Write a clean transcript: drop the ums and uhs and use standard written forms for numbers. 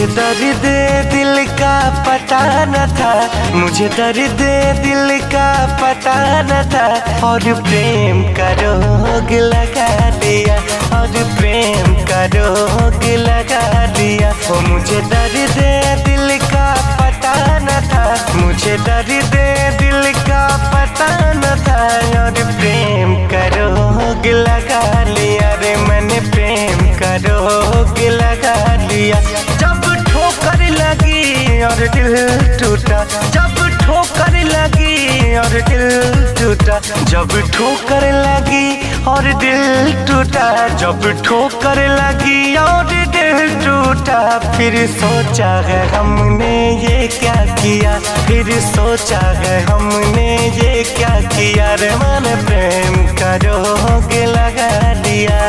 मुझे दर्द दिल का पता न था, मुझे दर्द दिल का पता न था। और प्रेम का रोग लगा दिया, और प्रेम का रोग लगा दिया। वो मुझे दर्द दिल का पता न था, मुझे दर्द दिल का पता न था। और प्रेम का रोग लगा लिया रे, मैंने प्रेम का रोग लगा लिया। जब ठोकर लगी और दिल टूटा, जब ठोकर लगी और दिल टूटा, जब ठोकर लगी और दिल टूटा, जब ठोकर लगी और दिल टूटा। फिर सोचा है हमने ये क्या किया, फिर सोचा है हमने ये क्या किया रे। मैंने प्रेम का रोग लगा दिया।